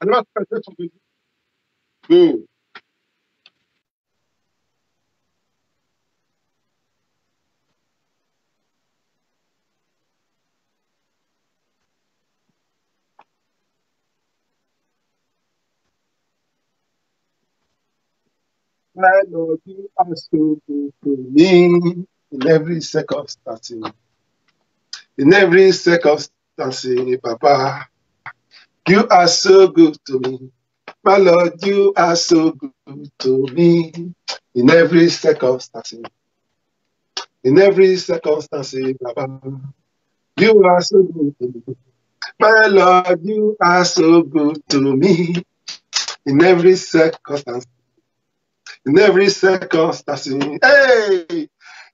I never expected something. Hmm. My Lord, you are so good to me in every circumstance. In every circumstance, Papa, you are so good to me. My Lord, you are so good to me in every circumstance. In every circumstance, Papa, you are so good to me. My Lord, you are so good to me in every circumstance. In every circumstance, hey,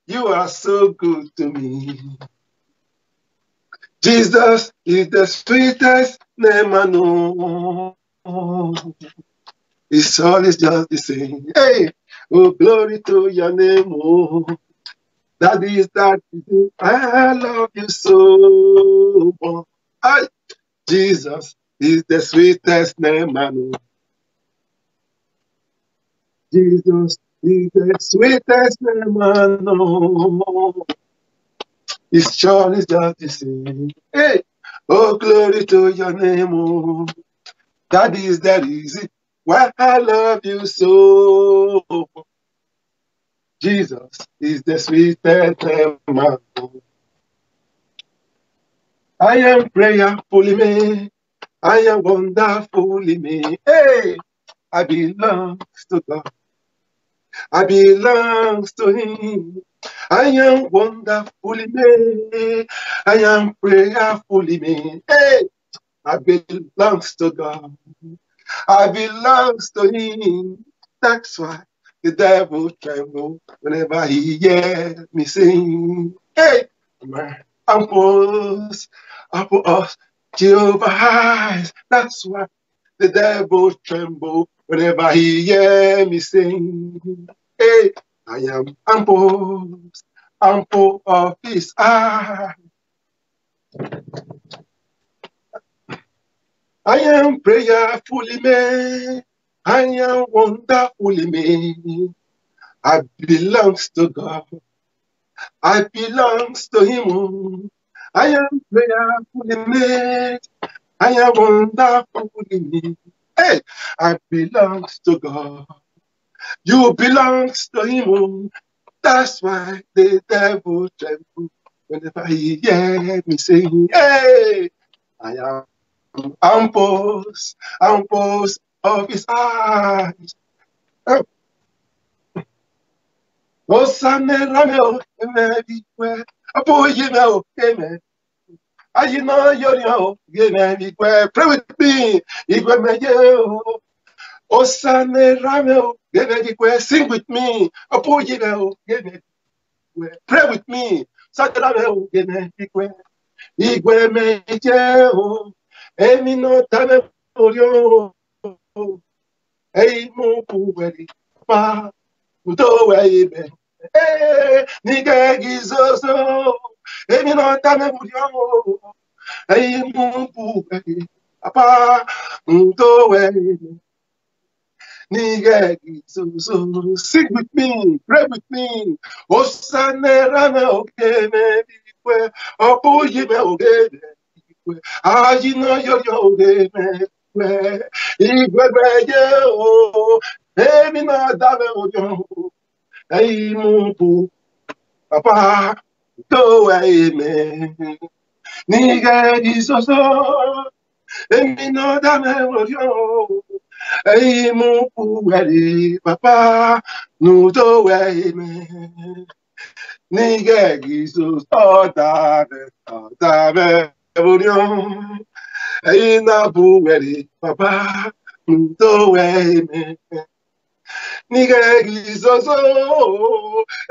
you are so good to me. Jesus is the sweetest name I know. It's always just the same. Hey, oh, glory to your name. Oh, that is that. I love you so much. I, Jesus is the sweetest name I know. Jesus is the sweetest name I know. It's surely just the same. Hey, oh, glory to your name. Oh, that is the reason why I love you so. Jesus is the sweetest name I know. I am prayerfully made. I am wonderfully made. Hey, I belong to God. I belong to Him. I am wonderfully made. I am prayerfully made. Hey, I belong to God. I belong to Him. That's why the devil trembles whenever he hears me sing. Hey, man, I'm for us, Jehovah eyes. That's why the devil trembles whenever he hears me sing. Hey, I am ample of His eyes. I am prayerfully made. I am wonderfully made. I belongs to God. I belongs to Him. I am prayerfully made. I am wonderfully made. Hey, I belongs to God. You belongs to Him. That's why the devil trembles whenever he hears me saying, hey, I am amples of His eyes. Osame Rameo, Emekwe, Apoyimeo, Amen. I know you're Amen. Pray with me, Igwemeyo. Osame Rameo, Emekwe, sing with me, Apoyimeo, Amen. Pray with me, Satarameo, Emekwe, Igwemeyo. Emi no tame orio, Eimu puweri, Pa, Uto Amen. Nige gizozo, emi no tame mulio, ei mumpu, apa, nige gizozo. Sing with me, pray with me. Osane rame oke me bikwe, opu yibe oke me bikwe, ayi no yo yo oke me bikwe, igwe breye o, emi no dame mulio, ei mumpu. Papa, go away, man. Nigga, isoso, emi no dame morio. Ei, mon pouari, papa, no do away, man. Nigga, isoso, dame, morio. Ei, na pouari, papa, no do away, man. Nigga, isoso,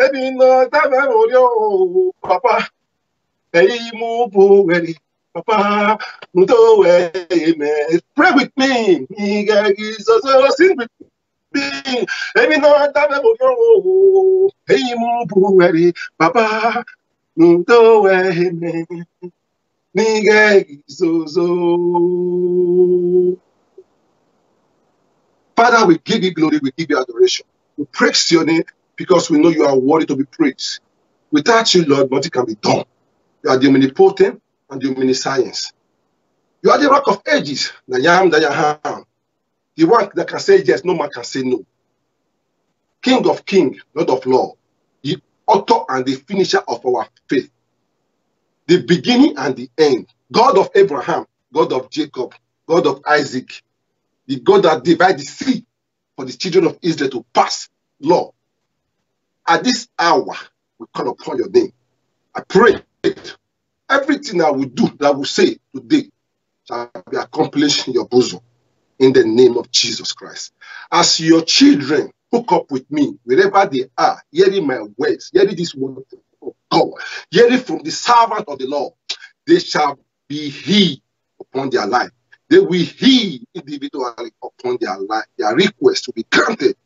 emi no dame morio, papa. Hey, move Papa, no amen. Pray with me. Jesus, sing with me. Hey, no, hey, move Papa, no amen. Nigga, Jesus. Father, we give you glory, we give you adoration. We praise your name because we know you are worthy to be praised. Without you, Lord, nothing can be done. You are the omnipotent and the omniscience. You are the rock of ages, the yam, the yaham. The one that can say yes, no man can say no. King of kings, Lord of lords, the author and the finisher of our faith, the beginning and the end, God of Abraham, God of Jacob, God of Isaac, the God that divided the sea for the children of Israel to pass. Lord, at this hour, we call upon your name. I pray everything that we do, that we say today, shall be accomplished in your bosom, in the name of Jesus Christ. As your children hook up with me, wherever they are, hearing my words, hearing this word of God, hearing from the servant of the Lord, they shall be healed upon their life. They will heal individually upon their life. Their request will be granted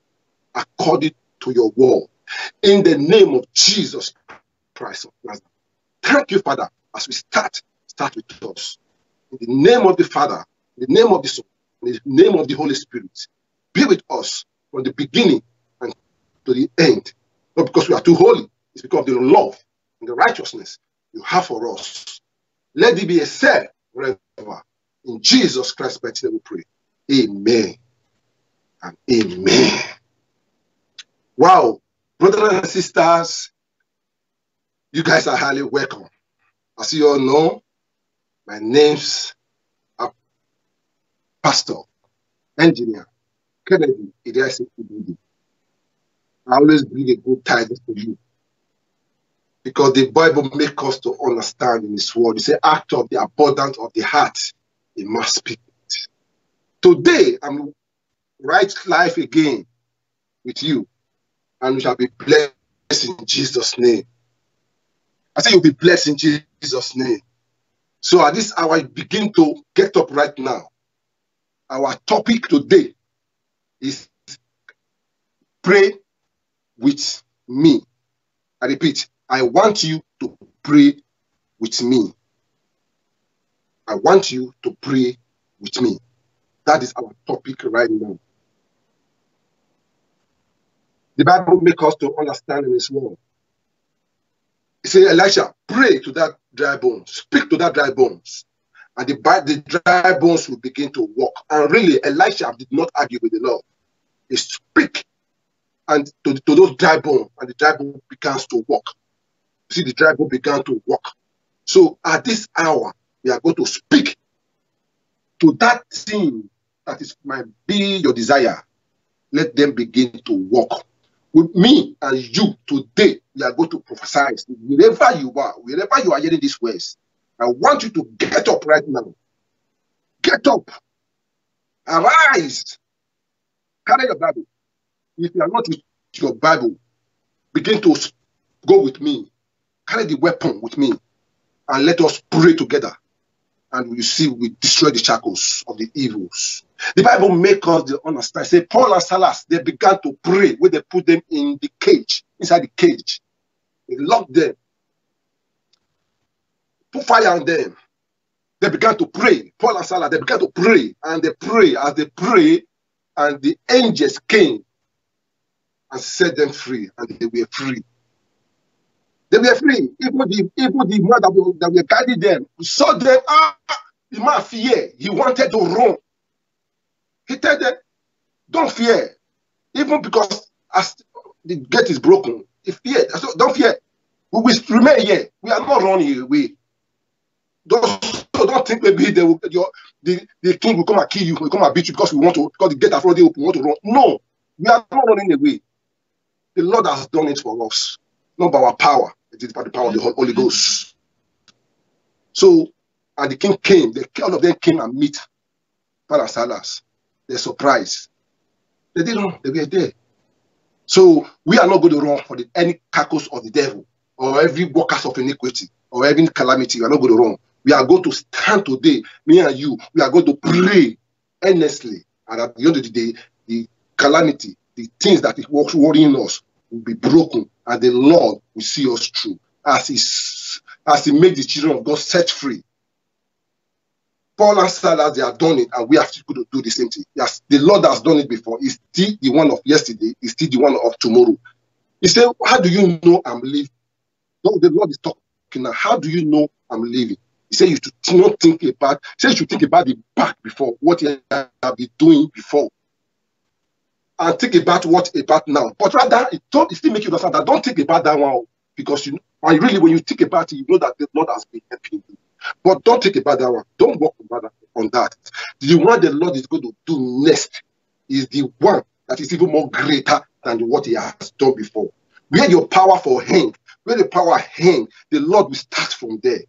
according to your word. In the name of Jesus Christ of Nazareth. Thank you, Father, as we start with us. In the name of the Father, in the name of the Son, in the name of the Holy Spirit, be with us from the beginning and to the end. Not because we are too holy, it's because of the love and the righteousness you have for us. Let it be a said forever. In Jesus Christ's mighty name we pray. Amen and amen. Wow, brothers and sisters, you guys are highly welcome. As you all know, my name's Pastor, Engineer Kennedy Idiasi Ibudi. I always bring a good tidings to you because the Bible makes us to understand in His word. It says, "Act of the abundance of the heart, it must speak." Today, I'm right life again with you, and we shall be blessed in Jesus' name. I say you'll be blessed in Jesus' name. So at this hour, begin to get up right now. Our topic today is pray with me. I repeat, I want you to pray with me. I want you to pray with me. That is our topic right now. The Bible makes us to understand in His word. It says, Elisha, pray to that dry bones, speak to that dry bones, and the dry bones will begin to walk. And really, Elisha did not argue with the Lord. He speak and to those dry bones, and the dry bone begins to walk. You see, the dry bone began to walk. So at this hour, we are going to speak to that thing that might be your desire. Let them begin to walk. With me and you today, we are going to prophesy. Wherever you are hearing these words, I want you to get up right now. Get up. Arise. Carry your Bible. If you are not with your Bible, begin to go with me. Carry the weapon with me. And let us pray together. And you see, we destroy the shackles of the evils. The Bible makes us understand. Say, Paul and Silas, they began to pray when they put them in the cage, inside the cage. They locked them, put fire on them. They began to pray. Paul and Silas, they began to pray. And they pray. As they pray, and the angels came and set them free. And they were free. They were free. Even the man that were guiding them, we saw them. The man feared. He wanted to run. He told them, don't fear. Even because as the gate is broken, he feared. So don't fear. We will remain here. We are not running away. Don't think maybe the king will come and kill you, will come and beat you because the gate is already open, we want to run. No, we are not running away. The Lord has done it for us. Not by our power, it is by the power of the Holy Ghost. So, and the king came, all of them came and meet Paul and Silas. They're surprised. They didn't run, they were there. So, we are not going to run for any carcass of the devil, or every workers of iniquity, or every calamity. We are not going to run. We are going to stand today, me and you. We are going to pray earnestly. And at the end of the day, the calamity, the things that is worrying us, will be broken, and the Lord will see us through as He made the children of God set free. Paul and Silas, they have done it, and we have to do the same thing. Yes, the Lord has done it before. He's still the one of yesterday. He's still the one of tomorrow. He said, how do you know I'm living? No, the Lord is talking now. How do you know I'm living? He said you should not think about, he said you should think about the back before, what you have been doing before. And think about what about now. But rather, it still make you understand that don't think about that one, because you know, and really when you think about it, you know that the Lord has been helping you. But don't think about that one. Don't work on that. The one the Lord is going to do next is the one that is even more greater than what he has done before. Where your power for hang, where the power hang, the Lord will start from there.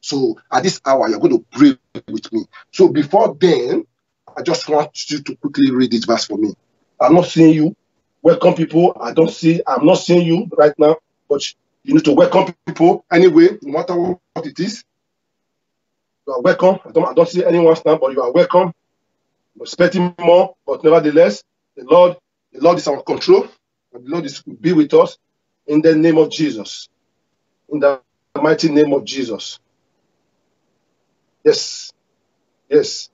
So at this hour, you're going to pray with me. So before then, I just want you to quickly read this verse for me. I'm not seeing you. Welcome people. I'm not seeing you right now, but you need to welcome people anyway, no matter what it is. You are welcome. I don't see anyone stand, but you are welcome. I'm expecting more, but nevertheless, the Lord is on control, and the Lord is will be with us in the name of Jesus. In the mighty name of Jesus. Yes. Yes.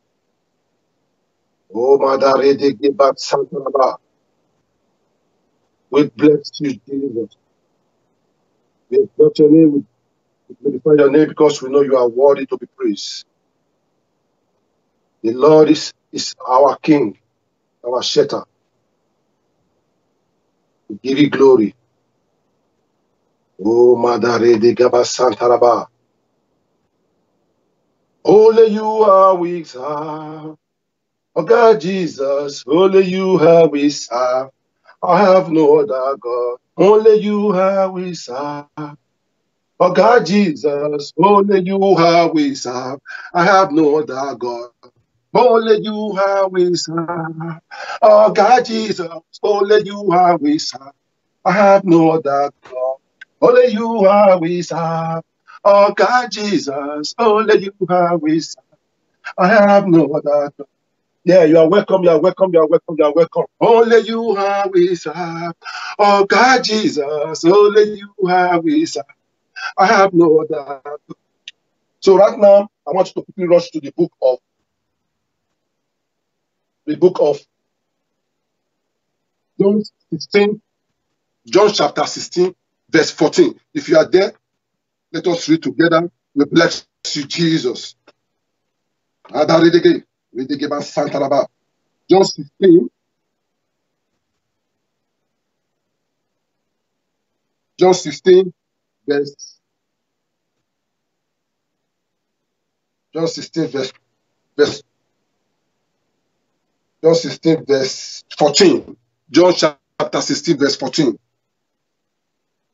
Oh, Madare de Gibat Santaraba. We bless you, Jesus. We exalt your name. We glorify your name because we know you are worthy to be praised. The Lord is our King, our shelter. We give you glory. Oh, Madare de Gibat Santaraba. Only you are we serve. Oh God, Jesus, only you have we serve. I have no other God. Only you have we serve. Oh God, Jesus, only you have we serve. I have no other God. Only you have we serve. Oh God, Jesus, only you have we serve. I have no other God. Only you have we serve. Oh God, Jesus, only you have we serve. I have no other God. Yeah, you are welcome, you are welcome, you are welcome, you are welcome. Only you have we serve. Oh God, Jesus, only you have we serve. I have no other. So right now, I want you to quickly rush to the book of John 16, John chapter 16, verse 14. If you are there, let us read together. We bless you, Jesus. John 16, John 16, verse John 16, verse 14. John chapter 16, verse 14.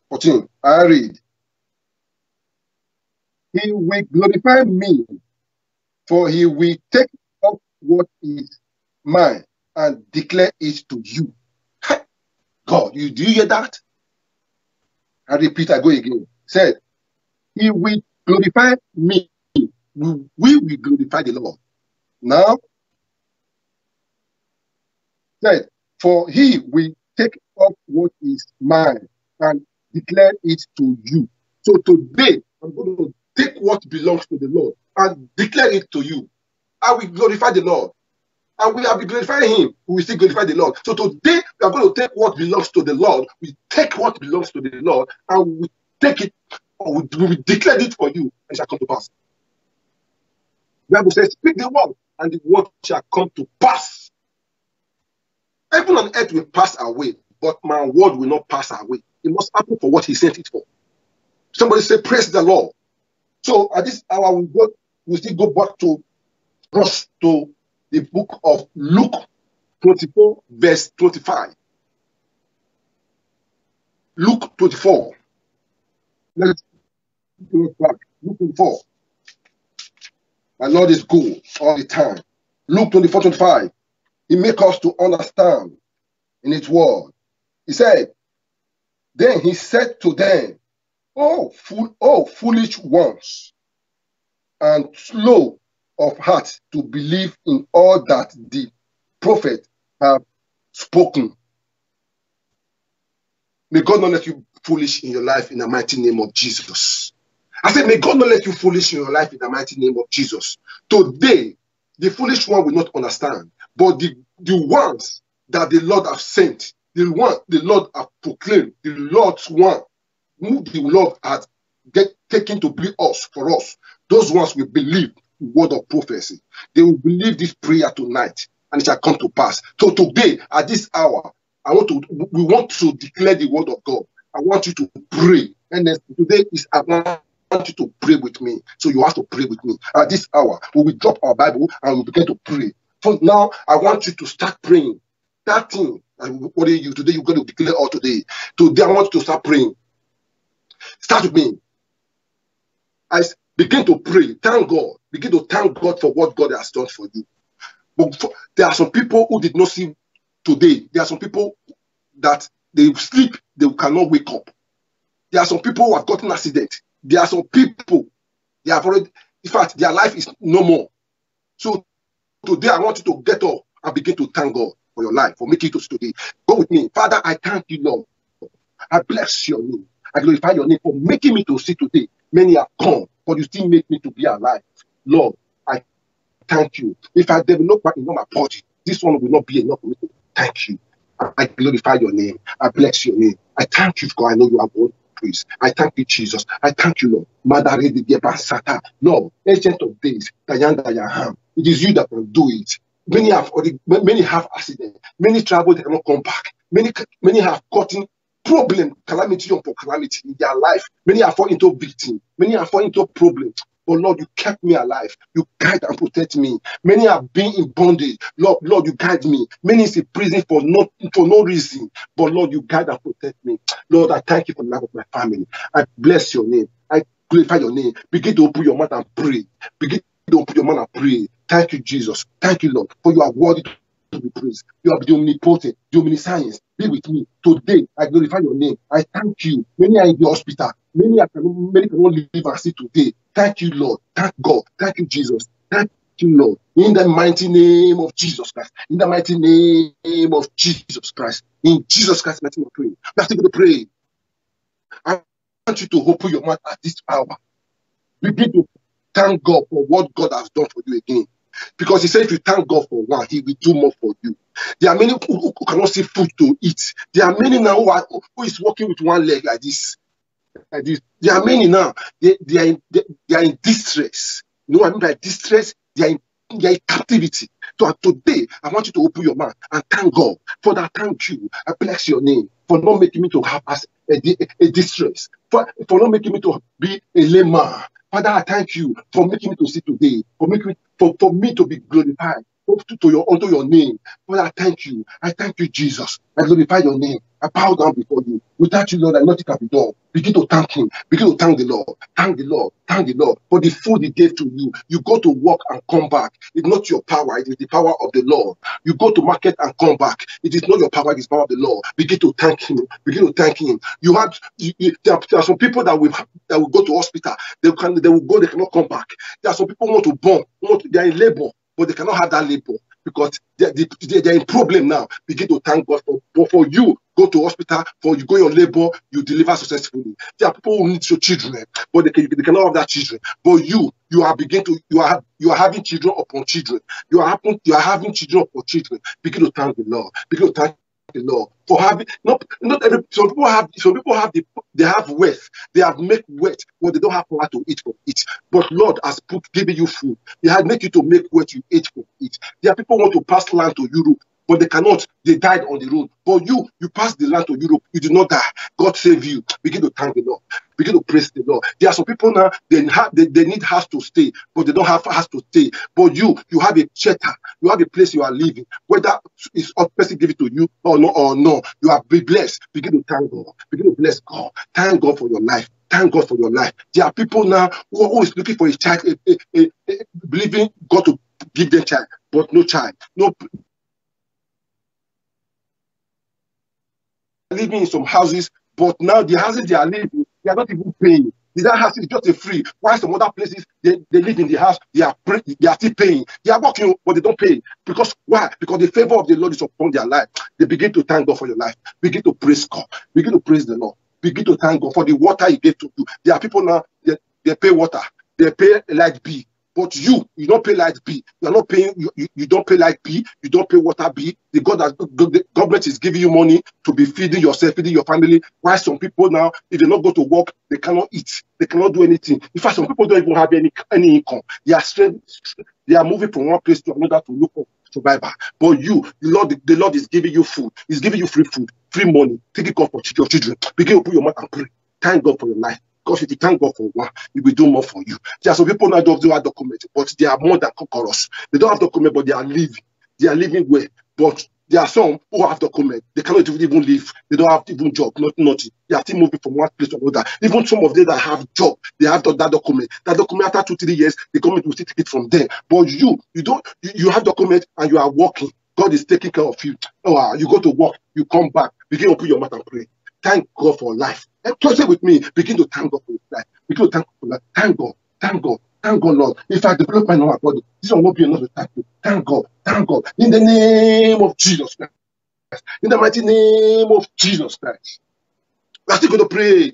14. I read. He will glorify me, for he will take up what is mine and declare it to you. God, do you hear that? I repeat, I go again. Said, he will glorify me. We will glorify the Lord. Now, said, for he will take up what is mine and declare it to you. So today, I'm going to take what belongs to the Lord and declare it to you. I will glorify the Lord. And we have been glorifying him. We will still glorify the Lord. So today, we are going to take what belongs to the Lord. We take what belongs to the Lord and we take it, or we will declare it for you, and it shall come to pass. The Bible says, speak the word, and the word shall come to pass. Heaven and earth will pass away, but my word will not pass away. It must happen for what he sent it for. Somebody say, praise the Lord. So at this hour, we still go back to the book of Luke 24, verse 25. Luke 24. Let's go back. Luke 24. My Lord is good all the time. Luke 24, 25. He makes us to understand in his word. He said, then he said to them, oh, foolish ones, and slow of heart to believe in all that the prophet have spoken. May God not let you foolish in your life in the mighty name of Jesus. I said, may God not let you foolish in your life in the mighty name of Jesus. Today, the foolish one will not understand, but the ones that the Lord have sent, the one the Lord have proclaimed, the Lord's one, who the Lord has taken to be us for us, those ones will believe the word of prophecy. They will believe this prayer tonight, and it shall come to pass. So today, at this hour, we want to declare the word of God. I want you to pray. And then today is I want you to pray with me. So you have to pray with me. At this hour, we will drop our Bible and we'll begin to pray. For now, I want you to start praying. That thing, what are you today? You're going to declare all today. Today, I want you to start praying. Start with me. I begin to pray. Thank God. Begin to thank God for what God has done for you. But there are some people who did not see today. There are some people that they sleep, they cannot wake up. There are some people who have gotten accident. There are some people, they have already, in fact, their life is no more. So today I want you to get up and begin to thank God for your life, for making it to today. Go with me. Father, I thank you, Lord. I bless your name. I glorify your name for making me to see today. Many have come, but you still make me to be alive. Lord, I thank you. If I develop my body, this one will not be enough for me to thank you. I glorify your name. I bless your name. I thank you because I know you are God. Praise. I thank you, Jesus. I thank you, Lord. Lord, Ancient of Days, it is you that can do it. Many have accident. Many travel, they cannot come back. Many have gotten problem, calamity upon calamity in their life. Many have fallen into victim. Many have fallen into problems. But Lord, you kept me alive. You guide and protect me. Many have been in bondage. Lord, you guide me. Many is in prison for no reason. But Lord, you guide and protect me. Lord, I thank you for the life of my family. I bless your name. I glorify your name. Begin to open your mouth and pray. Begin to open your mouth and pray. Thank you, Jesus. Thank you, Lord, for you are worthy to be praised. You are the omnipotent, the omniscience. Be with me today. I glorify your name. I thank you. Many are in the hospital. Many cannot live and see today. Thank you, Lord. Thank God. Thank you, Jesus. Thank you, Lord. In the mighty name of Jesus Christ. In the mighty name of Jesus Christ. In Jesus Christ's mighty name, I pray. We have to go to pray. I want you to open your mouth at this hour. Begin to thank God for what God has done for you again. Because he said if you thank God for one, he will do more for you. There are many who cannot see food to eat. There are many now who is walking with one leg like this. There are many now. They are in distress. You know what I mean by distress? They are in captivity. So today, I want you to open your mouth and thank God for that. Thank you. I bless your name for not making me to have a distress. For not making me to be a lame man. Father, I thank you for making me to see today. For me to be glorified. Unto your name. Father, I thank you. I thank you, Jesus. I glorify your name. I bow down before you. Without you, Lord, nothing can be done. Begin to thank him. Begin to thank the Lord. Thank the Lord. Thank the Lord for the food he gave to you. You go to work and come back. It's not your power. It is the power of the Lord. You go to market and come back. It is not your power. It is the power of the Lord. Begin to thank him. Begin to thank him. There are some people that will go to hospital. They will go. They cannot come back. There are some people who want to born. They are in labor, but they cannot have that labor because they're in problem now. Begin to thank God for you. Go to hospital, for you go your labor, you deliver successfully. There are people who need your children, but they cannot have that children. But you are having children upon children. You are having children upon children. Begin to thank the Lord. Begin to thank the Lord for having not every some people have they have wealth, they have made wealth, but they don't have power to eat from it. But Lord has given you food. He has made you to make wealth you eat from it. There are people who want to pass land to Europe, but they cannot. They died on the road. But you passed the land to Europe. You did not die. God save you. Begin to thank the Lord. Begin to praise the Lord. There are some people now, they need house to stay, but they don't have house to stay. But you have a shelter. You have a place you are living. Whether it's a person give it to you or no, you are be blessed. Begin to thank God. Begin to bless God. Thank God for your life. Thank God for your life. There are people now who is looking for a child, believing God to give them child, but no child. No. Living in some houses, but now the houses they are living, they are not even paying. That house is just a free. While some other places they live in the house, they are still paying. They are working, but they don't pay. Because why? Because the favor of the Lord is upon their life. They begin to thank God for your life. Begin to praise God. Begin to praise the Lord. Begin to thank God for the water He gave to you. There are people now. they pay water, they pay light bill. But you don't pay light bill. You are not paying. You don't pay light bill. You don't pay water bill. The government is giving you money to be feeding yourself, feeding your family. Why some people now, if they not go to work, they cannot eat. They cannot do anything. In fact, some people don't even have any income. They are moving from one place to another to look for survival. But the Lord is giving you food. He's giving you free food, free money. Take it up for your children. Begin to put your mouth and pray. Thank God for your life. Because if you thank God for one, He will do more for you. There are some people now don't have documents, but they are more than conquerors. They don't have documents, but they are living. They are living well. But there are some who have documents. They cannot even live. They don't have even job, nothing. They are still moving from one place to another. Even some of them that have job, they have that document. That document after 2-3 years, the government will still take it from them. But you don't. You have document and you are working. God is taking care of you. You go to work, you come back, begin to put your mouth and pray. Thank God for life. And close it with me. Begin to thank God for your life. Begin to thank God for life. Thank God. Thank God. Thank God, Lord. If I develop my normal body, this will not be enough to thank you. Thank God. Thank God. In the name of Jesus Christ. In the mighty name of Jesus Christ. We are still going to pray.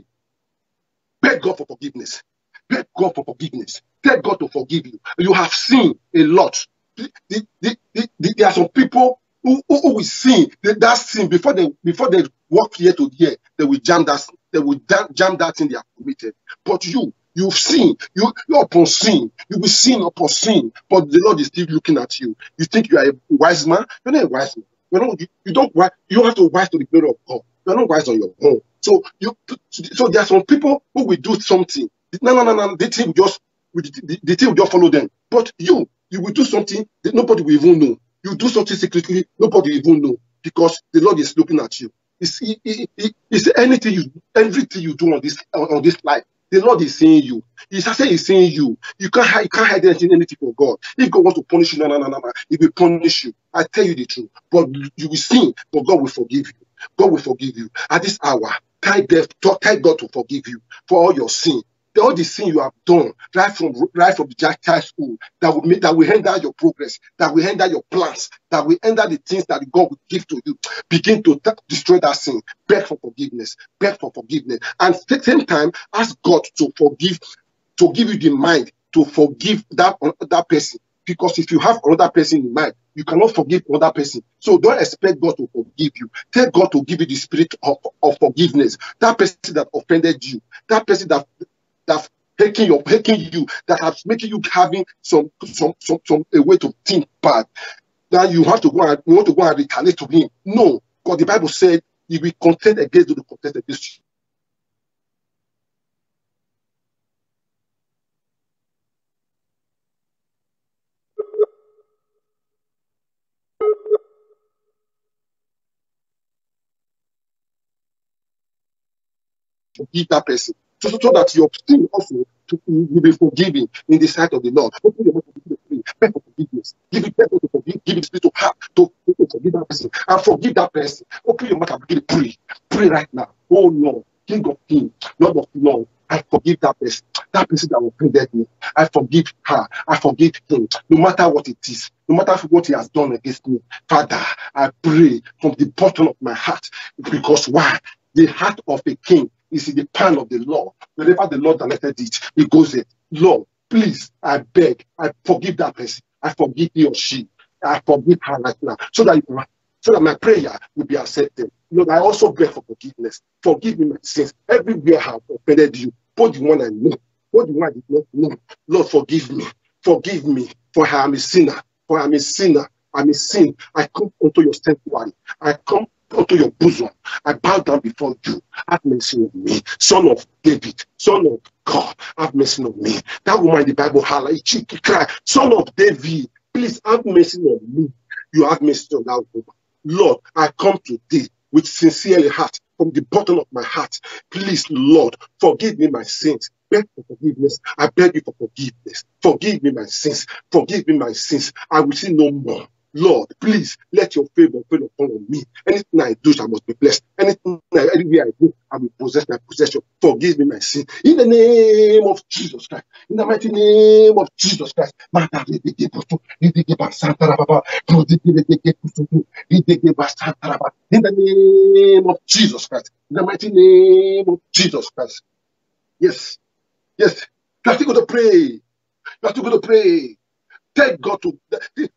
Beg God for forgiveness. Beg God for forgiveness. Beg God to forgive you. You have sinned a lot. There are some people who will sin that sin before they walk here to here, they will jam that thing they have committed. But you've sinned, you're upon sin, you will sin upon sin, but the Lord is still looking at you. You think you are a wise man? You're not a wise man. You don't have to wise to the glory of God. You're not wise on your own. So there are some people who will do something. No. The thing will just follow them. But you will do something that nobody will even know. You do something secretly, nobody will even know, because the Lord is looking at you. It's everything you do on this life. The Lord is seeing you. He's seeing you. You can't hide anything from God. If God wants to punish you, no, He will punish you. I tell you the truth. But you will sin, but God will forgive you. God will forgive you. At this hour, thank God to forgive you for all your sin. All the sin you have done right from the childhood that will hinder your progress, that will hinder your plans, that will hinder the things that God will give to you. Begin to destroy that sin. Beg for forgiveness. Beg for forgiveness. And at the same time, ask God to forgive, to give you the mind to forgive that person. Because if you have another person in mind, you cannot forgive another person. So don't expect God to forgive you. Tell God to give you the spirit of forgiveness. That person that offended you, that person that's hating you, that has making you having some a way to think bad, that you want to go and retaliate to him. No, because the Bible said, if we contend against the contend against you. Forgive that person, so that your sin also will be forgiven in the sight of the Lord. Open your mouth to pray for forgiveness. Give it to forgive. Give it spirit to heart to forgive that person and forgive that person. Open your mouth and begin to pray. Pray right now. Oh Lord, King of Kings, Lord of Lords, I forgive that person that offended me. I forgive her. I forgive him. No matter what it is, no matter what he has done against me, Father, I pray from the bottom of my heart. Because why? The heart of a king is in the palm of the Lord. Wherever the Lord directed it, it goes there. Lord, please, I beg, I forgive that person. I forgive he or she. I forgive her right now, so that my prayer will be accepted. Lord, I also beg for forgiveness. Forgive me my sins. Everywhere I have offended you, both the one I know, both the one I did not know. Lord, forgive me. Forgive me, for I am a sinner. For I am a sinner. I'm a sin. I come unto your sanctuary. I come unto your bosom. I bow down before you. Have mercy on me. Son of David, Son of God, have mercy on me. That woman in the Bible, she cried, Son of David, please have mercy on me. You have mercy on that woman. Lord, I come today with sincere heart, from the bottom of my heart. Please, Lord, forgive me my sins. Beg for forgiveness. I beg you for forgiveness. Forgive me my sins. Forgive me my sins. I will sin no more. Lord, please let your favor fall upon me. Anything I do, I must be blessed. Anywhere I go, I will possess my possession. Forgive me my sin. In the name of Jesus Christ. In the mighty name of Jesus Christ. In the name of Jesus Christ. In the mighty name of Jesus Christ. Yes. Yes. You are still going to pray. You are still going to pray. Tell God to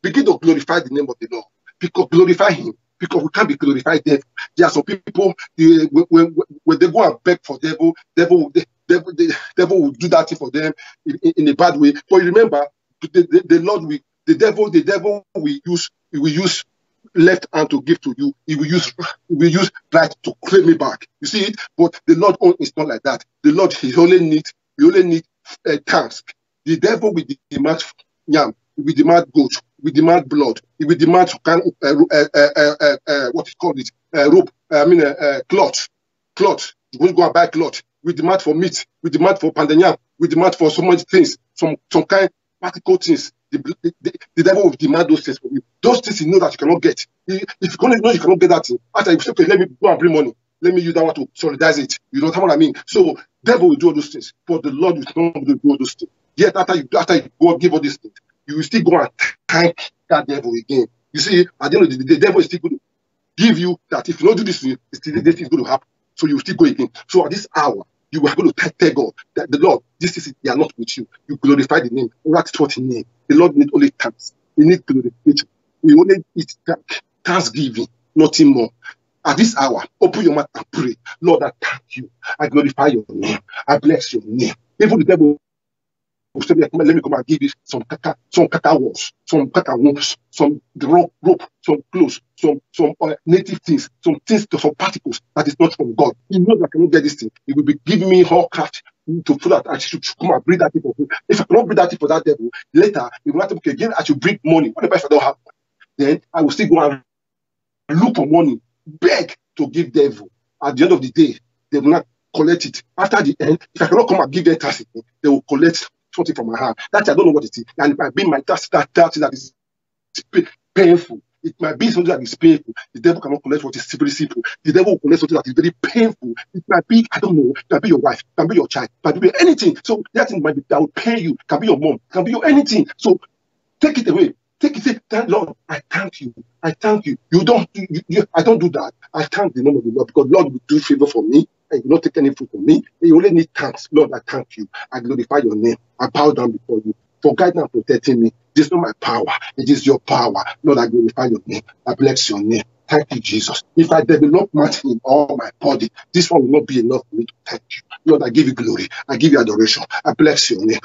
begin to glorify the name of the Lord. Because glorify Him. Because we can't be glorified there. There are some people, when they go and beg for devil will do that thing for them in a bad way. But remember, the devil will use left hand to give to you. He will use right to claim it back. You see it? But the Lord is not like that. The Lord, he only needs thanks. The devil will demand yam, he will demand goat, he will demand blood, he will demand what is called it, rope. Cloth. You will go and buy cloth. We demand for meat. We demand for pandanyam. We demand for so many things, some kind of practical things. The devil will demand those things from you. Those things you know that you cannot get. If you know you cannot get that thing, after you say, okay, let me go and bring money. Let me use that one to solidarize it. You know what I mean? So devil will do all those things, but the Lord is not going to do all those things. Yet after you go and give all these things, you will still go and thank that devil again. You see, at the end of the day, the devil is still going to give you that if you don't do this thing, this thing is going to happen. So you will still go again. So at this hour, you are going to tell God that the Lord, this is they are not with you. You glorify the name. That's what He needs. The Lord needs only thanks. He needs glorification. We only need thanksgiving, nothing more. At this hour, open your mouth and pray. Lord, I thank you. I glorify your name. I bless your name. Even the devil will say, let me come and give you some kaka walls, some kaka ropes, some rope, some clothes, some native things, some particles that is not from God. He knows I cannot get this thing. He will be giving me all craft to feel that I should come and bring that thing for him. If I cannot bring that thing for that devil, later he will have to okay, again I should bring money. What if I don't have money? Then I will still go and look for money, beg to give devil. At the end of the day, they will not collect it. After the end, if I cannot come and give them tax, they will collect something from my hand. That I don't know what it is. And it might be my tax that is painful. It might be something that is painful. The devil cannot collect what is very simple. The devil will collect something that is very painful. It might be, I don't know, it might be your wife, it can be your child, it might be anything. So that thing might be that will pay you, it can be your mom, it can be your anything. So take it away. Take it, say, Lord, I thank you. I thank you. I don't do that. I thank the name of the Lord because Lord will do favor for me and you will not take any food from me. You only need thanks. Lord, I thank you. I glorify your name. I bow down before you for guiding and protecting me. This is not my power. It is your power. Lord, I glorify your name. I bless your name. Thank you, Jesus. If I develop much in all my body, this one will not be enough for me to thank you. Lord, I give you glory. I give you adoration. I bless your name.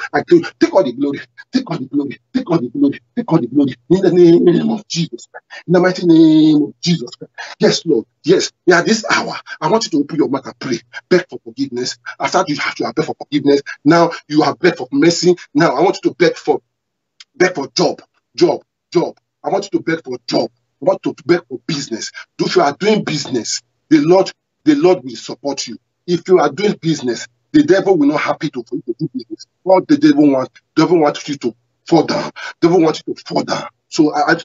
Take all the glory. Take all the glory. Take all the glory. Take all the glory. In the name of Jesus Christ. In the mighty name of Jesus Christ. Yes, Lord. Yes. Yeah, this hour, I want you to open your mouth and pray. Beg for forgiveness. After you have to beg for forgiveness, now you have begged for mercy. Now I want you to beg for job. I want you to beg for job. I want to beg for business. If you are doing business, the Lord will support you. If you are doing business, the devil will not happy for you to do business. What the devil wants you to fall down. The devil wants you to fall down. So I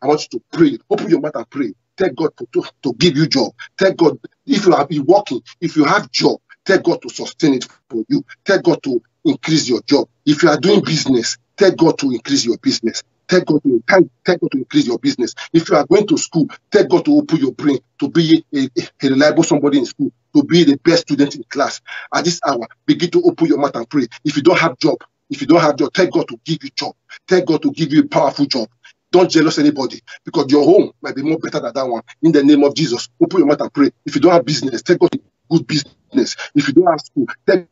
want you to pray. Open your mouth and pray. Tell God to give you job. Tell God if you are working, if you have job, tell God to sustain it for you. Tell God to increase your job. If you are doing business, tell God to increase your business. Tell God to increase your business. If you are going to school, tell God to open your brain to be a reliable somebody in school, to be the best student in class. At this hour, begin to open your mouth and pray. If you don't have job, tell God to give you job. Tell God to give you a powerful job. Don't jealous anybody because your home might be more better than that one. In the name of Jesus, open your mouth and pray. If you don't have business, tell God to good business. If you don't have school, tell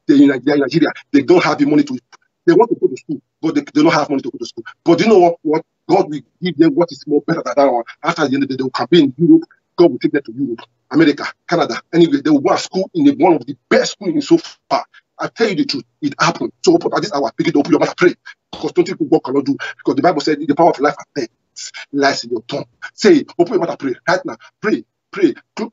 in Nigeria, they don't have the money to. They want to go to school, but they don't have money to go to school. But you know what? God will give them what is more better than that one. After the end of the day, they will come in Europe. God will take them to Europe, America, Canada. Anyway, they will go to school in one of the best schools in so far. I tell you the truth, it happened. So at this hour, begin to open your mouth and pray. Because don't think God cannot do. Because the Bible said the power of life and death lies in your tongue. Say, open your mouth and pray right now. Pray.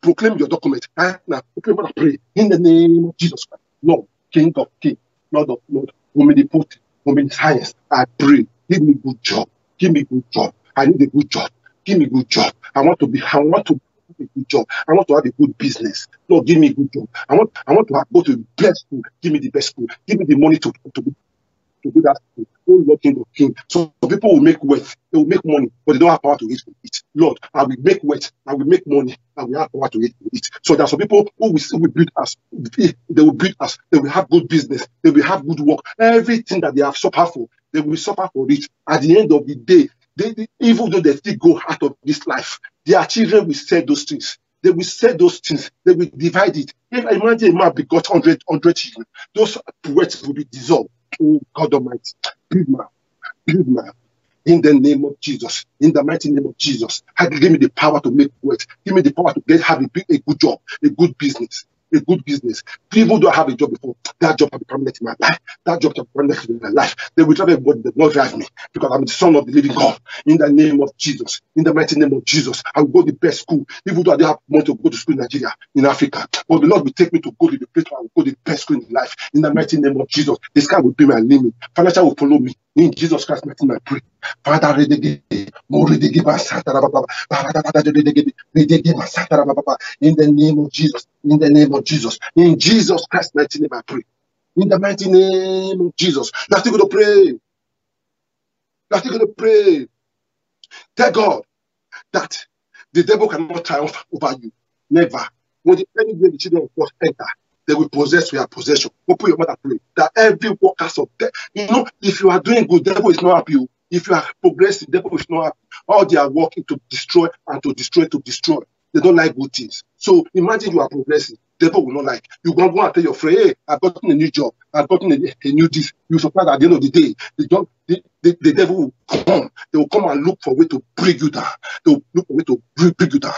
Proclaim your document right now. Open your mouth and pray in the name of Jesus Christ. Lord, King of Kings, Lord of Lords, omnipotent, omniscience. I pray. Give me good job. Give me good job. I need a good job. Give me good job. I want to have a good job. I want to have a good business. Lord, give me a good job. I want to go to the best school. Give me the best school. Give me the money to to do that. Oh Lord, King of King. So people will make wealth, they will make money, but they don't have power to eat from it. Lord, I will make wealth, I will make money, I will have power to eat from it. So there are some people who will build us, they will build us, they will have good business, they will have good work. Everything that they have suffered for, they will suffer for it. At the end of the day, even though they still go out of this life, their children will sell those things. They will sell those things. They will divide it. If I imagine a man begot 100 children, those wealth will be dissolved. Oh God Almighty, build man, build man. In the name of Jesus, in the mighty name of Jesus, give me the power to make wealth. Give me the power to have a good job, a good business, a good business. Even though I have a job before, that job can be permanent in my life. That job can be permanent in my life. They will drive everybody, they will not drive me because I'm the son of the living God. In the name of Jesus, in the mighty name of Jesus, I will go to the best school. Even though I don't have money to go to school in Nigeria, in Africa, but the Lord will take me to go to the place where I will go to the best school in life. In the mighty name of Jesus, the sky will be my limit. Financial will follow me. In Jesus Christ's mighty name, I pray. Father, in the name of Jesus, in the name of Jesus, in Jesus Christ's mighty name, I pray. In the mighty name of Jesus, you're still going to pray. You're still going to pray. Tell God that the devil cannot triumph over you. Never. When the children of God enter, they will possess your possession. Open your mouth and pray that every workers of death, if you are doing good, the devil is not happy. If you are progressing, the devil is not happy. All they are working to destroy and to destroy. They don't like good things. So imagine you are progressing. The devil will not like. You go and tell your friend, hey, I've gotten a new job. I've gotten a new this. You surprise at the end of the day. The devil will come. They will come and look for a way to bring you down. They will look for a way to bring you down.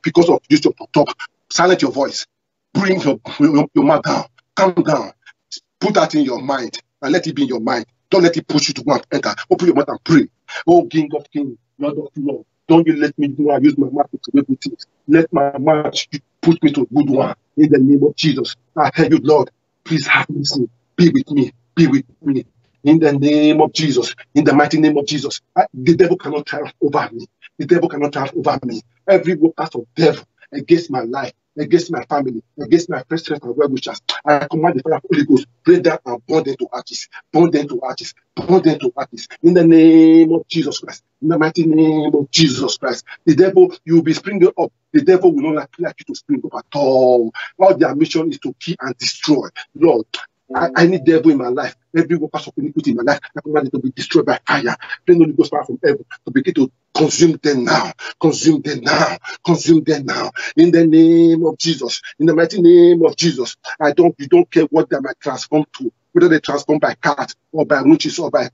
Because of this, talk. Silence your voice. Bring your mouth down. Calm down. Put that in your mind and let it be in your mind. Don't let it push you to go and enter. Open your mouth and pray. Oh, King of Kings, Lord of Lords, don't you let me use my mouth to create good things. Let my mouth put me to a good one. In the name of Jesus, I tell you, Lord, please have mercy. Be with me. Be with me. In the name of Jesus, in the mighty name of Jesus, the devil cannot triumph over me. The devil cannot triumph over me. Every worker of devil against my life, against my family, against my first friends and well wishers, I command the fire of the Holy Ghost, bring that and burn them to ashes, burn them to ashes, burn them to ashes. In the name of Jesus Christ, in the mighty name of Jesus Christ, the devil, you will be springing up. The devil will not like you to spring up at all. All their mission is to kill and destroy. Lord, I need devil in my life. Every worker of iniquity in my life, I command it to be destroyed by fire. Then Holy Ghost fire from heaven to begin to consume them now. Consume them now. Consume them now. In the name of Jesus. In the mighty name of Jesus. You don't care what they might transform to. Whether they transform by cat or by witches or by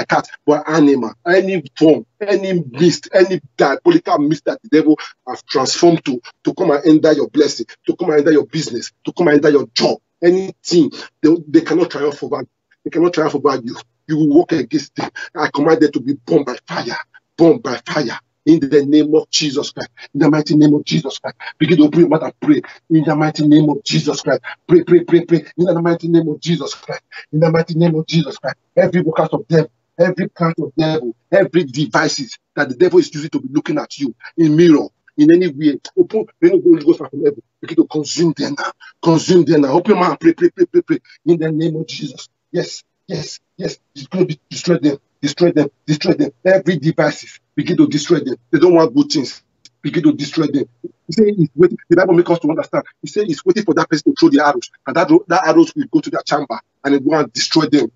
cat or animal, any form, any mist, any diabolical mist that the devil has transformed to come and enter your blessing, to come and enter your business, to come and enter your job, anything, they cannot triumph over you. They cannot triumph over you. You will walk against them. I command them to be burned by fire. Burned by fire. In the name of Jesus Christ. In the mighty name of Jesus Christ. Begin to open your mouth and pray. In the mighty name of Jesus Christ. Pray, pray, pray, pray. In the mighty name of Jesus Christ. In the mighty name of Jesus Christ. Every workers of devil, every kind of devil, every devices that the devil is using to be looking at you in mirror, in any way, open, Holy Ghost from heaven. Begin to consume them now. Consume them now. Open your mouth and pray, pray, pray, pray, pray. In the name of Jesus. Yes, yes, yes. It's going to destroy them. Destroy them, destroy them. Every devices, begin to destroy them. They don't want good things. Begin to destroy them. He said he's waiting. The Bible makes us to understand. He said he's waiting for that person to throw the arrows, and that arrows will go to their chamber and they go and destroy them.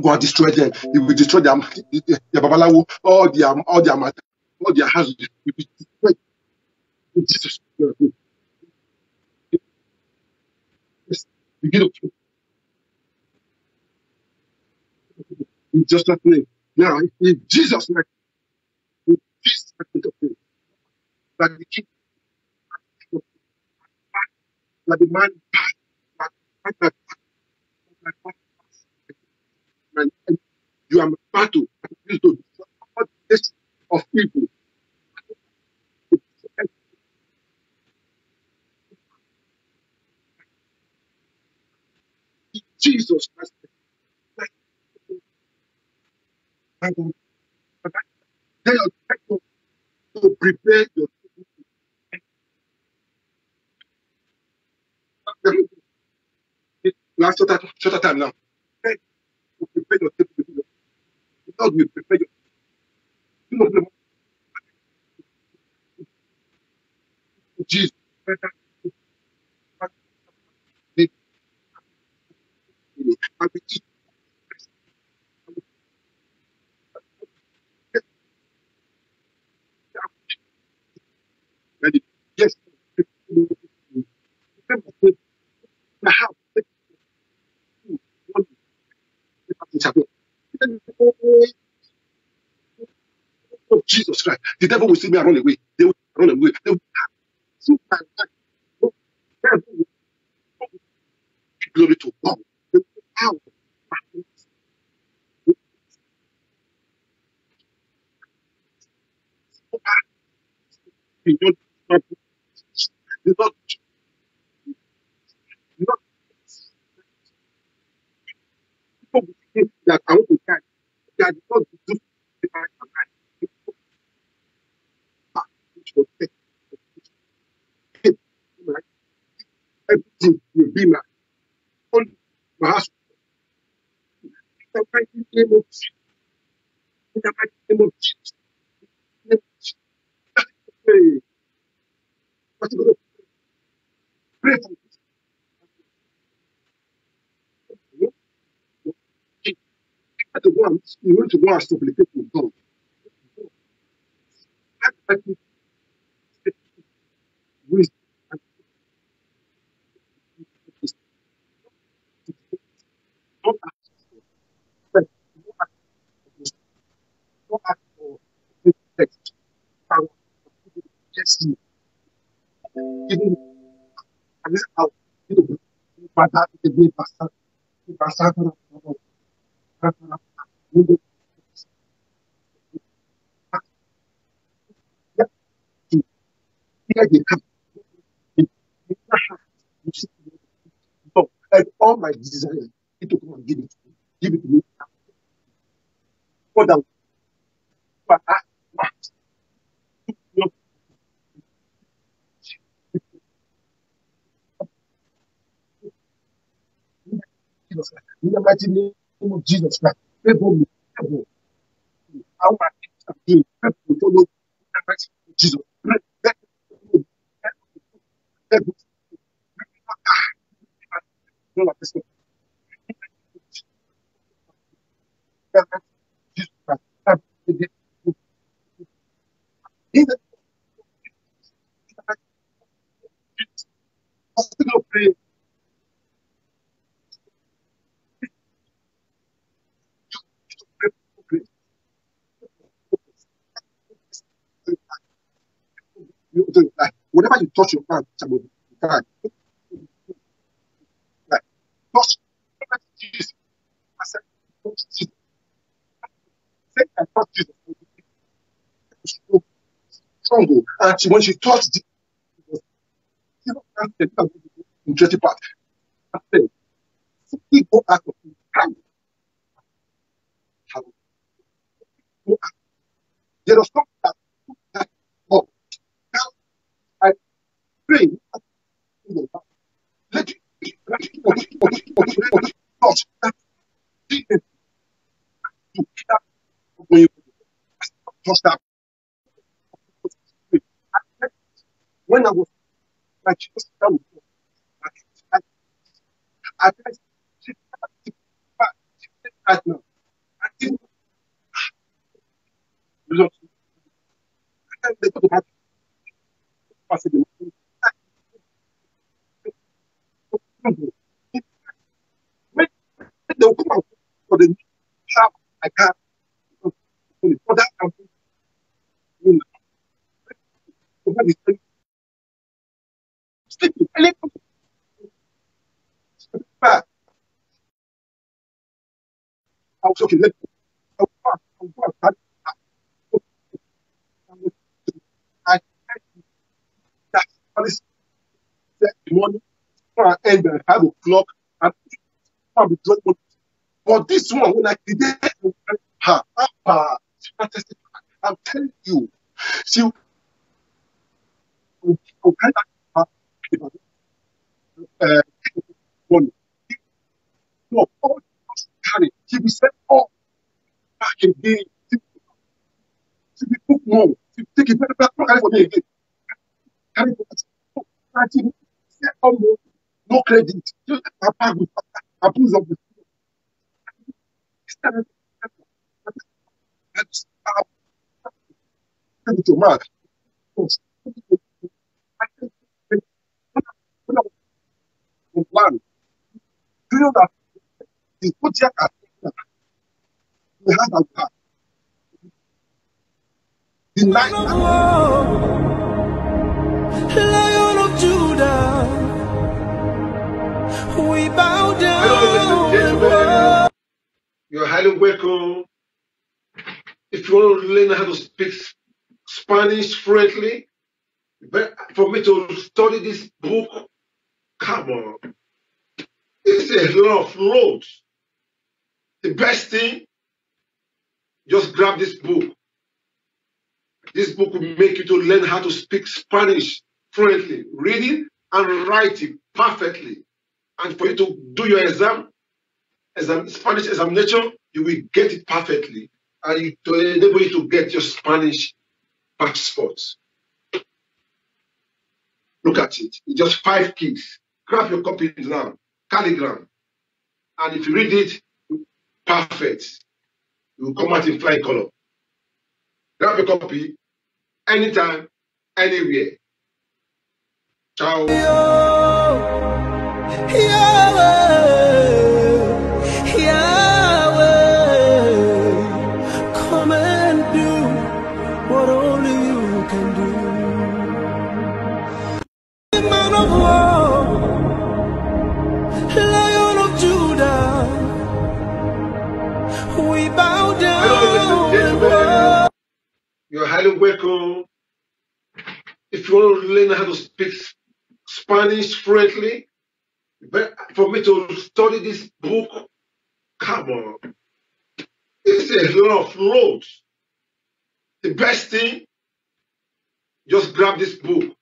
Go and destroy them. He will destroy them. Their babalawo, all their houses will be destroyed. In Jesus' name. Yes. Begin to pray. In Jesus' name. Now, in Jesus' name, in Jesus' name, like the king, like the man, like and you are my battle. Use to destroy all the nation of people. Jesus Christ. And tell your people to prepare your last shorter time now. prepare your table before you. The Lord will prepare your table. Jesus. Yes. My house. Oh, Jesus Christ. The devil will see me and run away. They will run away. They will see my life. Oh, devil will give glory to God. They will out. Not, not people will think that I want to die. That God will do the right and right. Which will take everything will be my own. My house. In the mighty name of Jesus. In the mighty name of Jesus. Pray. But you're going to pray for this. You need to go and supplicate with God. That wisdom and don't ask for strength, don't ask for text, power, just you. Even at this hour, you know, but that is the way pastor, pastor, here they come. And all my desires, it will come and give it to me. Give it to me. More than what I want. You know, Jesus Christ. In the mighty name of Jesus Christ. Favor me. Favor. How my things are doing. Favor me. Follow. In the mighty name of Jesus. Let me let me know what this is. Jesus Christ. In the hospital prayer, pray, like, whenever you touch your hand, somebody, like, touch Jesus. I said, touch Jesus. Say, I touch Jesus. So strong. And when she touched Jesus, interesting part. I said, he go out of his hand. Go out. There was something that, oh, now I pray, let it touch that Jesus to that when you touch that. When I was like, Jesus, that was I, I, right now. I didn't result. They go to my passage. When they will come out for the sharp, I can't. For that, I'm doing it. Sleeping. I let them back. I was okay. Let me go back. I that policy set the morning for end by 5 o'clock and I'll be drunk. But this one, when I did her, I'm telling you, she will kind of money. No, all carry. She be set up back again. She be cook more. She take it better carry for me again. Carry for us. Set up more. No credit. Just Papa with abuse of the to Mark. One. Do you know that the Kodiak we had a car. The night Lion of Judah, we bow down. You're highly welcome. If you want to learn how to speak Spanish fluently, for me to study this book, come on. It's a lot of loads. The best thing, just grab this book. This book will make you to learn how to speak Spanish fluently, read it and write it perfectly. And for you to do your Spanish examination, you will get it perfectly. And to enable you to get your Spanish passport. Look at it. It's just 5 keys. Grab your copy now. Calligram. And if you read it, perfect. It will come out in flying color. Grab your copy anytime, anywhere. Ciao. Come and do what only you can do. Man of war, Lion of Judah, we bow down. You're highly welcome. If you want to learn how to speak Spanish fluently, for me to study this book, come on. It's a lot of loads. The best thing, just grab this book.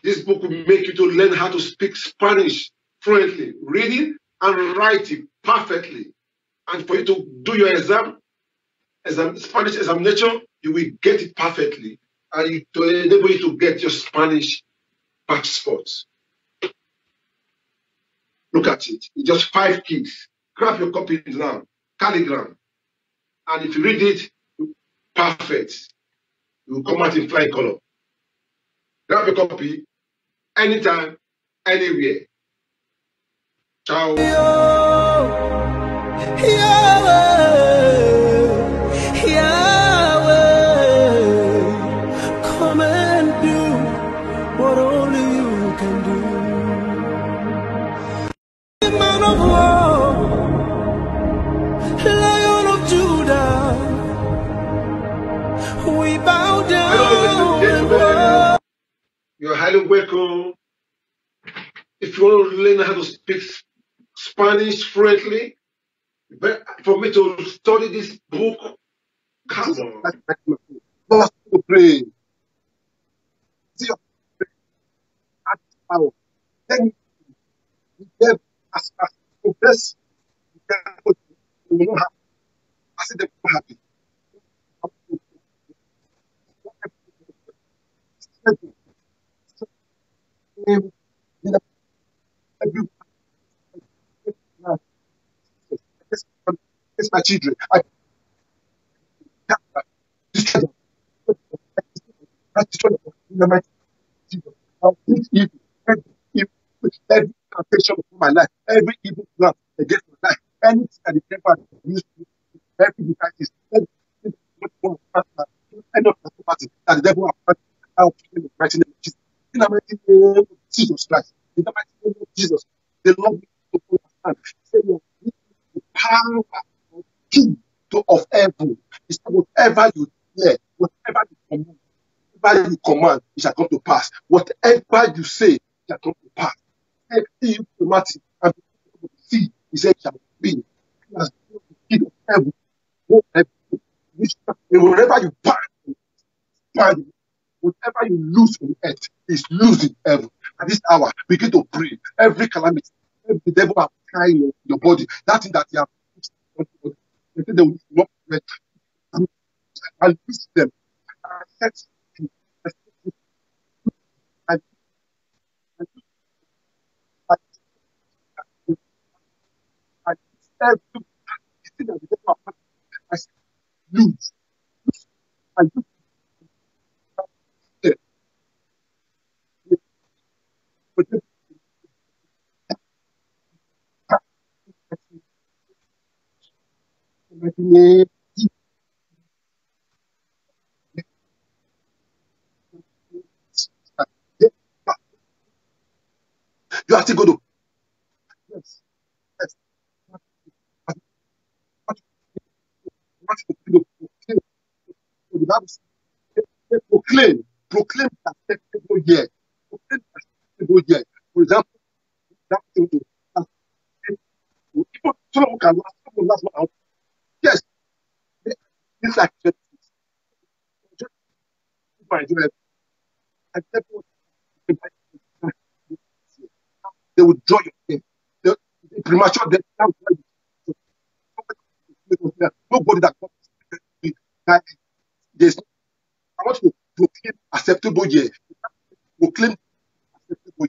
This book will make you to learn how to speak Spanish fluently, read it and write it perfectly. And for you to do your Spanish examination, you will get it perfectly. And to enable you to get your Spanish passport. Look at it. It's just 5 keys. Grab your copy now. Calligram. And if you read it, perfect. It will come out in flying color. Grab your copy anytime, anywhere. Ciao. Come and do what only you can do. Man of war, Lion of Judah, we bow down. You're highly welcome. If you want to learn how to speak Spanish fluently, for me to study this book, come on. Just to pray. See your power. Then you get as confess, you will not happy. I said they're happy. It's my children. I destroy them. I destroy them. In the mighty name of Jesus. I'll beat evil. Every temptation of my life, every evil plan against my life, anything that the devil use to every devices, any of the property that the devil has put out in the mighty name of Jesus. In the mighty name of Jesus Christ. In the mighty name of Jesus. The Lord will understand. Say, the power of heaven is whatever you declare, whatever you command, it shall come to pass. Whatever you say, it shall come to pass. Every automatic and see, he said, shall be. As the key of heaven, wherever you bind, whatever you lose on earth is losing heaven. At this hour, begin to pray. Every calamity, every devil has sky in your body. That thing that you have put, they say they will not rest. I lose them. I set you. I I I everything that the devil has I say, lose. I lose them. But then, you are still going to yes, yes. What you proclaim. So the Bible says, proclaim the acceptable year. Proclaim the acceptable year. For example, that thing to people some can last, some will last 1 hour. Yes, this like just my joy. Acceptable. They will draw your name. The premature death. Nobody that comes that there's I want you to proclaim acceptable year. Proclaim acceptable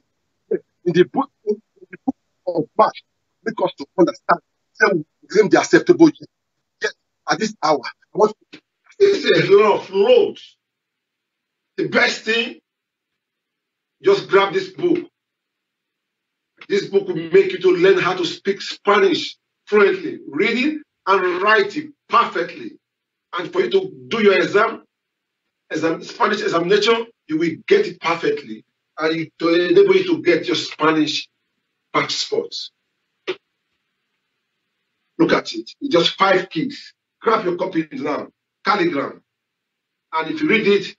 year. In the book of March, make us to understand. Say we proclaim the acceptable year. Yes, at this hour, I want you to This is a lot of roads. The best thing, just grab this book. This book will make you to learn how to speak Spanish fluently, read it and write it perfectly. And for you to do your Spanish examination, you will get it perfectly. And it to enable you to get your Spanish passport. Look at it. It's just 5 keys. Grab your copy now. Calligram. And if you read it,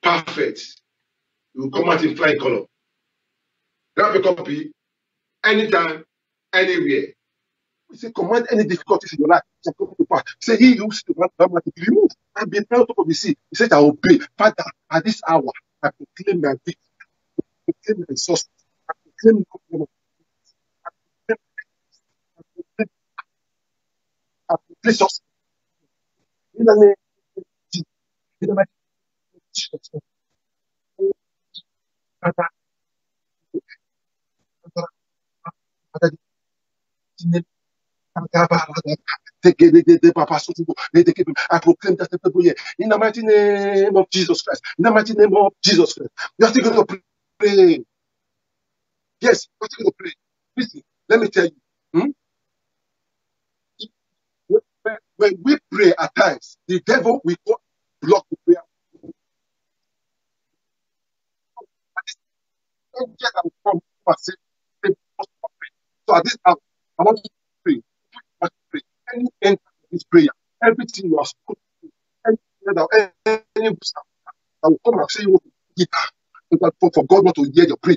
perfect. You will come out in flying color. Grab a copy anytime, anywhere. We say, command any difficulties in your life shall come to pass. Say, he who used to run to be removed and be thrown on top of the sea. He said, I obey. Father, at this hour, I proclaim my victory. I proclaim my success. I proclaim my I proclaim I proclaim success. In the name of Jesus. In the mighty name of Jesus. Father, Father, in the I proclaim that acceptable year in the mighty name of Jesus Christ. In the mighty name of Jesus Christ. You are still going to pray. Yes, you are still going to pray. Listen, let me tell you. When we pray at times, the devil will go block the prayer. So at this hour, I want you to pray. I want you to pray. Any end of this prayer, everything you are supposed to do, any that will come and say you want to get for God not to hear your prayer.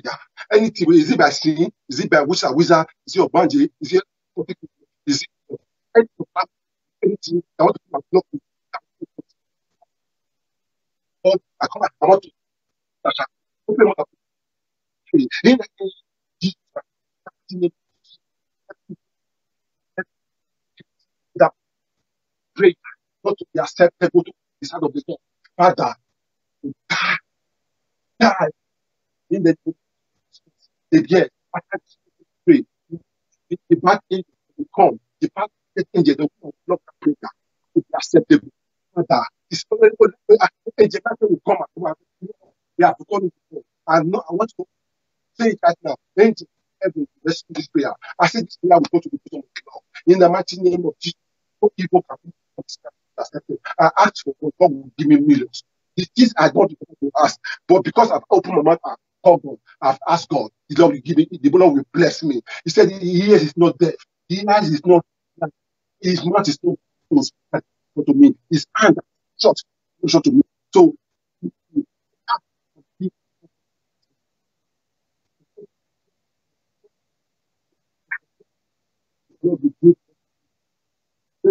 Anything, is it by sin? Is it by wizard? Is it your banjay? Is it anything I want to come and block you? I want to open up pray. In the name of Jesus Christ, that prayer not to be acceptable to the side of the Lord. Father, die in the name of Jesus. Yes, I can pray. The bad angel will come. The bad angel will come block the prayer to be acceptable. Father, it's only angel will come and we have gone into prayer. I want to say it right now. Angel, heaven, let's do this prayer. I said this prayer will go to the bottom of the Lord. In the mighty name of Jesus, no people can be accepted. I ask for God, God will give me millions. These I don't want to ask, but because I've opened my mouth, I've called God, I've asked God, the Lord will give me, the Lord will bless me. He said, His ears is not deaf, His eyes is not, His mouth is not closed to me, His hand is shut to me. So, Lord will give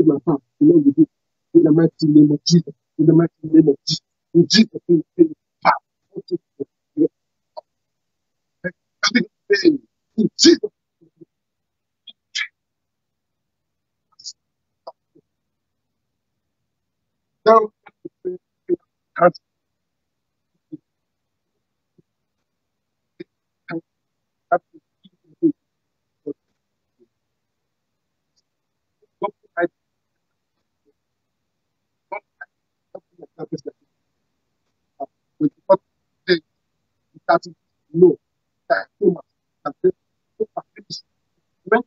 my heart, the Lord will give in the mighty name of Jesus, in the mighty name of Jesus, in Jesus' name, in Jesus' Now, can't no, that too much. And then, when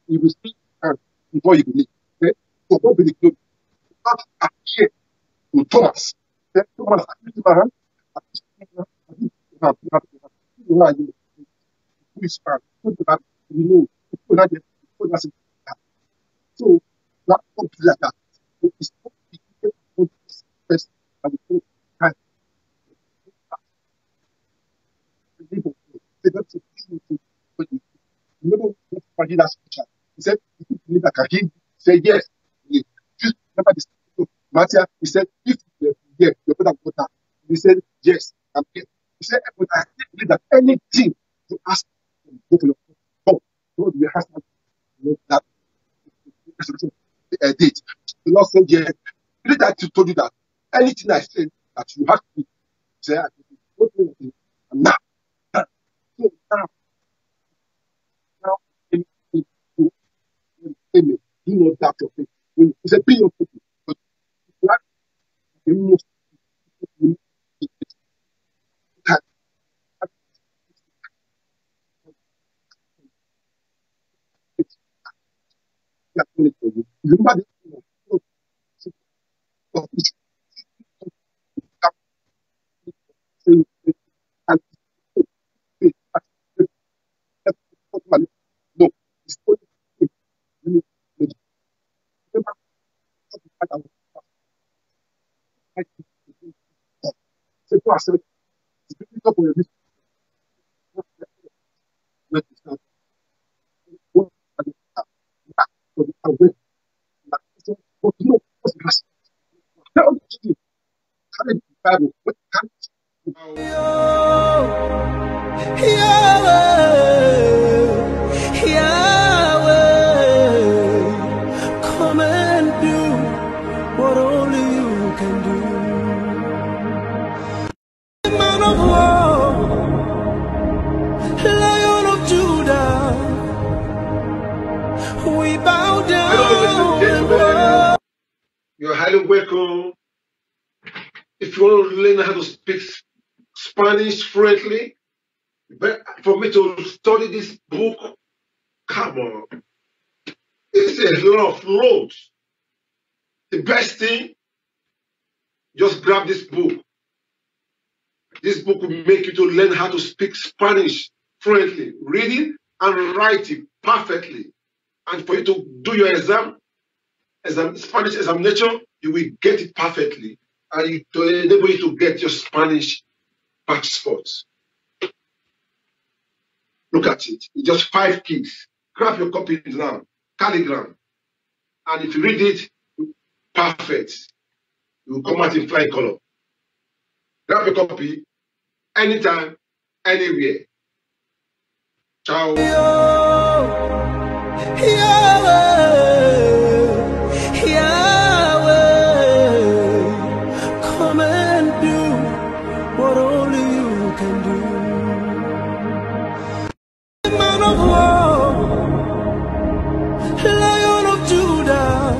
you will see before you believe. Okay? So don't believe. No, not appear to Thomas. Then Thomas, I put my hand. I put my hand. Who are you? Who is man? Who do that? You know. Who that? Who does it? So that don't be like that. So it's not the first and the time. They don't say you remember what he that scripture. He said, if you believe that can he say yes. Just remember this. Matthew, he said, if you yeah, your brother got that. He said, yes, I'm here. He said, but I still believe that anything you ask, go for your God. God will ask that date. The Lord said, yes. Believe that he told you that anything I said that you have to do, say, I can do. And now, so now, amen. Do not doubt your faith. He said, be your faith. But the most remember no, it's only c'est quoi c'est plutôt pour le risque Yahweh, Yahweh, come and do what only you can do. Man of war, Lion of Judah, we bow down and worship. You're highly welcome. If you want to learn how to speak Spanish fluently, but for me to study this book, come on. It's a lot of loads. The best thing, just grab this book. This book will make you to learn how to speak Spanish fluently, read it and write it perfectly. And for you to do your Spanish examination, you will get it perfectly. And to enable you to get your Spanish passport. Look at it. It's just 5 keys. Grab your copy now. Calligram. And if you read it, perfect. You will come out in flying color. Grab your copy anytime, anywhere. Ciao. Yahweh, Yahweh, come and do what only you can do. Man of war, Lion of Judah,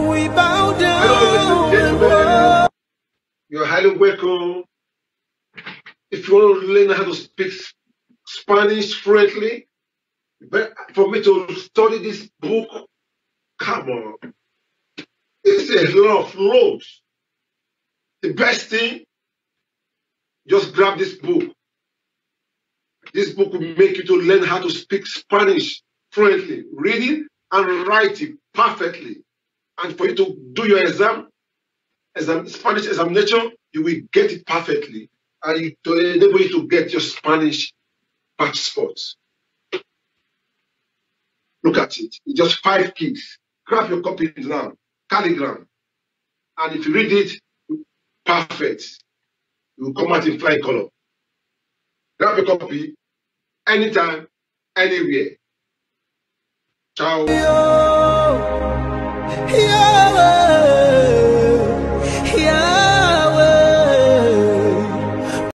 we bow down and worship. You're highly welcome. If you want to learn how to speak Spanish fluently, but for me to study this book, come on. It's a lot of loads. The best thing, just grab this book. This book will make you to learn how to speak Spanish fluently, read it and write it perfectly. And for you to do your Spanish examination, you will get it perfectly. And to enable you to get your Spanish passport. Look at it. It's just 5 keys. grab your copy now, Calligram. And if you read it, perfect. You will come out in flying color. Grab a copy anytime, anywhere. Ciao. Yo,